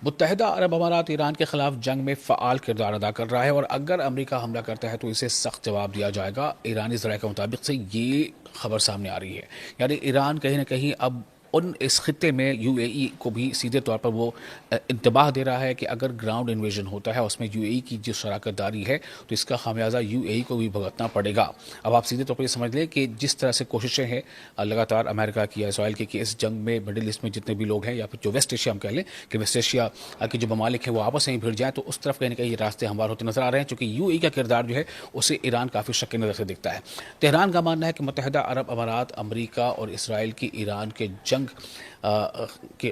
متحدہ عرب امارات ایران کے خلاف جنگ میں فعال کردار ادا کر رہا ہے اور اگر امریکہ حملہ کرتا ہے تو اسے سخت جواب دیا جائے گا۔ ایرانی ذرائع کے مطابق سے یہ خبر سامنے آ رہی ہے، یعنی ایران کہیں نہ کہیں اب اس خطے میں یو اے ای کو بھی سیدھے طور پر وہ انتباہ دے رہا ہے کہ اگر گراؤنڈ انویژن ہوتا ہے اس میں یو اے ای کی جو شراکت داری ہے تو اس کا خمیازہ یو اے ای کو بھی بھگتنا پڑے گا۔ اب آپ سیدھے طور پر یہ سمجھ لیں کہ جس طرح سے کوششیں ہیں لگاتار امریکہ کی یا اسرائیل کی کہ اس جنگ میں مڈل ایسٹ میں جتنے بھی لوگ ہیں یا پھر جو ویسٹ ایشیا ہم کہہ لیں کہ ویسٹ ایشیا کے جو ممالک ہیں وہ آپس میں ہی بھیڑ جائیں، تو اس طرف کہیں نہ کہیں یہ راستے ہموار ہوتے نظر آ رہے ہیں، چونکہ یو اے ای کا کردار جو ہے اسے ایران کافی شک کی نظر سے دیکھتا ہے۔ تہران کا ماننا ہے کہ متحدہ عرب امارات امریکہ اور اسرائیل کی ایران کے جنگ کے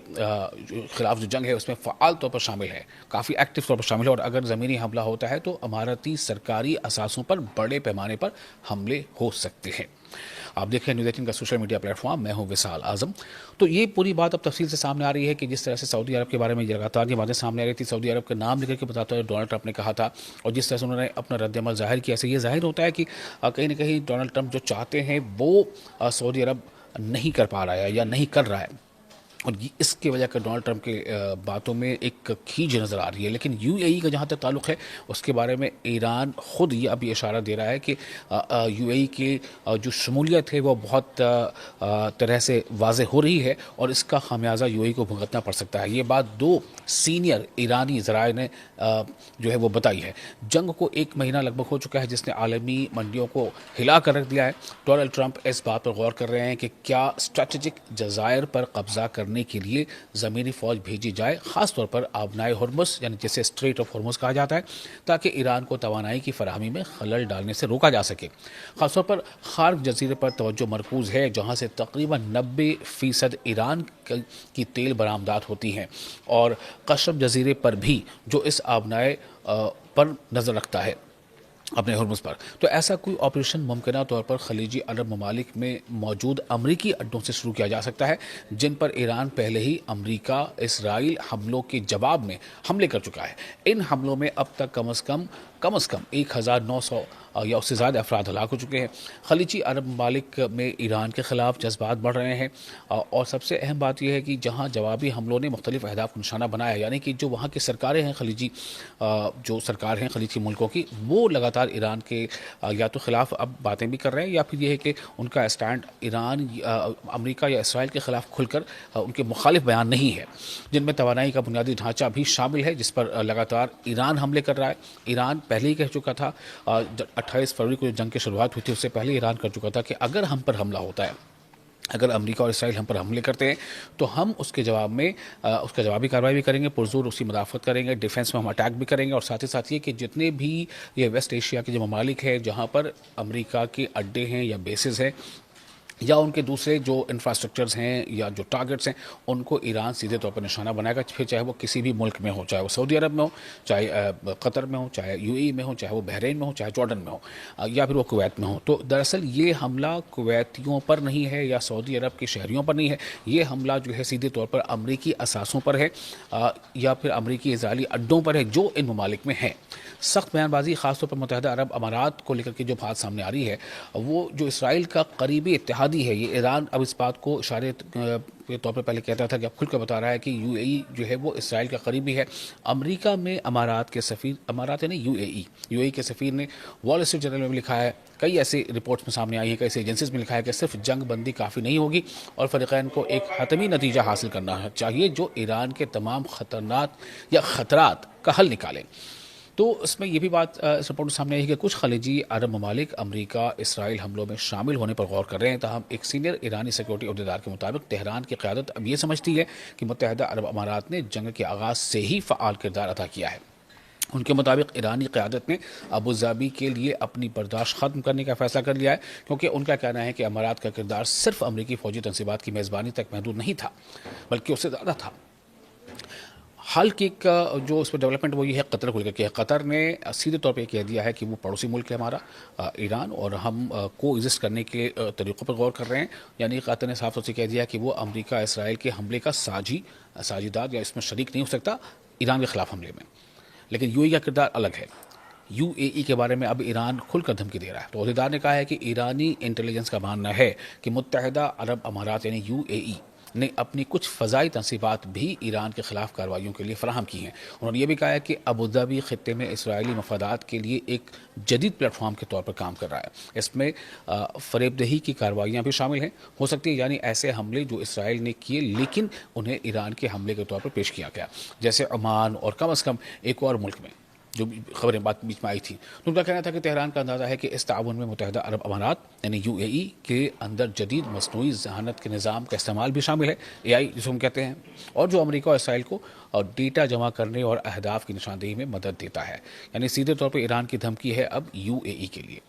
خلاف جو جنگ ہے اس میں فعال طور پر شامل ہے، کافی ایکٹیو طور پر شامل ہے، اور اگر زمینی حملہ ہوتا ہے تو اماراتی سرکاری اثاثوں پر بڑے پیمانے پر حملے ہو سکتے ہیں۔ آپ دیکھیں نیوز 18 کا سوشل میڈیا پلیٹ فارم، میں ہوں وصال اعظم۔ تو یہ پوری بات اب تفصیل سے سامنے آ رہی ہے کہ جس طرح سے سعودی عرب کے بارے میں لگاتار یہ باتیں سامنے آ رہی تھی، سعودی عرب کا نام لے کر کے بتاتے ہوئے ڈونلڈ ٹرمپ نے کہا تھا، اور جس طرح سے انہوں نے اپنا رد عمل ظاہر کیا، سے یہ ظاہر ہوتا ہے کہ کہیں نہ کہیں ڈونلڈ ٹرمپ جو چاہتے ہیں وہ سعودی عرب نہیں کر پا رہا ہے یا نہیں کر رہا ہے، اور اس کی وجہ کا ڈونلڈ ٹرمپ کے باتوں میں ایک کھینچ نظر آ رہی ہے۔ لیکن یو اے ای کا جہاں تک تعلق ہے اس کے بارے میں ایران خود یہ ابھی اشارہ دے رہا ہے کہ یو اے ای کی جو شمولیت ہے وہ بہت طرح سے واضح ہو رہی ہے اور اس کا خمیازہ یو اے ای کو بھگتنا پڑ سکتا ہے۔ یہ بات دو سینئر ایرانی ذرائع نے جو ہے وہ بتائی ہے۔ جنگ کو ایک مہینہ لگ بھگ ہو چکا ہے جس نے عالمی منڈیوں کو ہلا کر رکھ دیا ہے۔ ڈونلڈ ٹرمپ اس بات پر غور کر رہے ہیں کہ کیا اسٹریٹجک جزائر پر قبضہ کرنے کے لیے زمینی فوج بھیجی جائے، خاص طور پر آبنائے ہرمز یعنی جسے اسٹریٹ آف ہرمز کہا جاتا ہے، تاکہ ایران کو توانائی کی فراہمی میں خلل ڈالنے سے روکا جا سکے۔ خاص طور پر خارق جزیرے پر توجہ مرکوز ہے جہاں سے تقریباً 90% ایران کی تیل برآمدات ہوتی ہیں، اور قشم جزیرے پر بھی جو اس آبنائے پر نظر رکھتا ہے اپنے ہرمز پر۔ تو ایسا کوئی آپریشن ممکنہ طور پر خلیجی عرب ممالک میں موجود امریکی اڈوں سے شروع کیا جا سکتا ہے، جن پر ایران پہلے ہی امریکہ اسرائیل حملوں کے جواب میں حملے کر چکا ہے۔ ان حملوں میں اب تک کم از کم 1900 یا اس سے زیادہ افراد ہلاک ہو چکے ہیں۔ خلیجی عرب ممالک میں ایران کے خلاف جذبات بڑھ رہے ہیں، اور سب سے اہم بات یہ ہے کہ جہاں جوابی حملوں نے مختلف اہداف کو نشانہ بنایا، یعنی کہ جو وہاں کی سرکاریں ہیں خلیجی جو سرکار ہیں خلیجی ملکوں کی، وہ لگاتار ایران کے یا تو خلاف اب باتیں بھی کر رہے ہیں، یا پھر یہ ہے کہ ان کا اسٹینڈ ایران امریکہ یا اسرائیل کے خلاف کھل کر ان کے مخالف بیان نہیں ہے، جن میں توانائی کا بنیادی ڈھانچہ بھی شامل ہے جس پر لگاتار ایران حملے کر رہا ہے۔ ایران پہلے ہی کہہ چکا تھا، 28 فروری کو جو جنگ کی شروعات ہوئی تھی اس سے پہلے ایران کر چکا تھا کہ اگر ہم پر حملہ ہوتا ہے، اگر امریکہ اور اسرائیل ہم پر حملے کرتے ہیں تو ہم اس کے جواب میں اس کا جوابی کارروائی بھی کریں گے، پرزور اس کی مدافعت کریں گے، ڈیفنس میں ہم اٹیک بھی کریں گے، اور ساتھ ہی ساتھ یہ کہ جتنے بھی یہ ویسٹ ایشیا کے جو ممالک ہیں جہاں پر امریکہ کے اڈے ہیں یا بیسز ہیں یا ان کے دوسرے جو انفراسٹرکچرز ہیں یا جو ٹارگٹس ہیں، ان کو ایران سیدھے طور پر نشانہ بنائے گا، پھر چاہے وہ کسی بھی ملک میں ہو، چاہے وہ سعودی عرب میں ہو، چاہے قطر میں ہو، چاہے یو اے ای میں ہو، چاہے وہ بحرین میں ہو، چاہے جارڈن میں ہو، یا پھر وہ کویت میں ہو۔ تو دراصل یہ حملہ کویتیوں پر نہیں ہے یا سعودی عرب کے شہریوں پر نہیں ہے، یہ حملہ جو ہے سیدھے طور پر امریکی اثاثوں پر ہے یا پھر امریکی اسرائیلی اڈوں پر ہے جو ان ممالک میں ہیں۔ سخت بیان بازی خاص طور پر متحدہ عرب امارات کو لے کر کے جو بات سامنے آ رہی ہے، وہ جو اسرائیل کا قریبی اتحادی ہے، یہ ایران اب اس بات کو اشارے کے طور پر پہلے کہتا تھا کہ اب کھل کر بتا رہا ہے کہ یو اے ای جو ہے وہ اسرائیل کا قریبی ہے۔ امریکہ میں امارات کے سفیر، امارات یعنی یو اے ای کے سفیر نے وال اسٹریٹ جرنل میں بھی لکھا ہے، کئی ایسے رپورٹس میں سامنے آئی ہیں، کئی ایسی ایجنسیز میں لکھا ہے کہ صرف جنگ بندی کافی نہیں ہوگی اور فریقین کو ایک حتمی نتیجہ حاصل کرنا چاہیے جو ایران کے تمام خطرات کا حل نکالے۔ تو اس میں یہ بھی بات اس رپورٹ میں سامنے آئی ہے کہ کچھ خلیجی عرب ممالک امریکہ اسرائیل حملوں میں شامل ہونے پر غور کر رہے ہیں، تاہم ایک سینئر ایرانی سیکورٹی عہدیدار کے مطابق تہران کی قیادت اب یہ سمجھتی ہے کہ متحدہ عرب امارات نے جنگ کے آغاز سے ہی فعال کردار ادا کیا ہے۔ ان کے مطابق ایرانی قیادت نے ابوظہبی کے لیے اپنی برداشت ختم کرنے کا فیصلہ کر لیا ہے، کیونکہ ان کا کہنا ہے کہ امارات کا کردار صرف امریکی فوجی تنصیبات کی میزبانی تک محدود نہیں تھا بلکہ اس سے زیادہ تھا۔ حال کی جو اس پر ڈیولپمنٹ وہ یہ ہے قطر کو لے کر کے، قطر نے سیدھے طور پہ یہ کہہ دیا ہے کہ وہ پڑوسی ملک ہے ہمارا ایران، اور ہم کو ایگزسٹ کرنے کے طریقوں پر غور کر رہے ہیں، یعنی قطر نے صاف طور سے کہہ دیا کہ وہ امریکہ اسرائیل کے حملے کا ساجدار یا اس میں شریک نہیں ہو سکتا ایران کے خلاف حملے میں۔ لیکن یو اے ای کا کردار الگ ہے، یو اے ای کے بارے میں اب ایران کھل کر دھمکی دے رہا ہے۔ تو عہدیدار نے کہا ہے کہ ایرانی انٹیلیجنس کا ماننا ہے کہ متحدہ عرب امارات یعنی یو اے ای نے اپنی کچھ فضائی تنصیبات بھی ایران کے خلاف کارروائیوں کے لیے فراہم کی ہیں. انہوں نے یہ بھی کہا ہے کہ ابوظہبی خطے میں اسرائیلی مفادات کے لیے ایک جدید پلیٹ فارم کے طور پر کام کر رہا ہے. اس میں فریب دہی کی کارروائیاں بھی شامل ہیں ہو سکتی ہے، یعنی ایسے حملے جو اسرائیل نے کیے لیکن انہیں ایران کے حملے کے طور پر پیش کیا گیا، جیسے عمان اور کم از کم ایک اور ملک میں جو خبریں بات بیچ میں آئی تھی. تو ان کا کہنا تھا کہ تہران کا اندازہ ہے کہ اس تعاون میں متحدہ عرب امارات یعنی UAE کے اندر جدید مصنوعی ذہانت کے نظام کا استعمال بھی شامل ہے، AI جسے ہم کہتے ہیں، اور جو امریکہ اور اسرائیل کو ڈیٹا جمع کرنے اور اہداف کی نشاندہی میں مدد دیتا ہے. یعنی سیدھے طور پر ایران کی دھمکی ہے اب UAE کے لیے.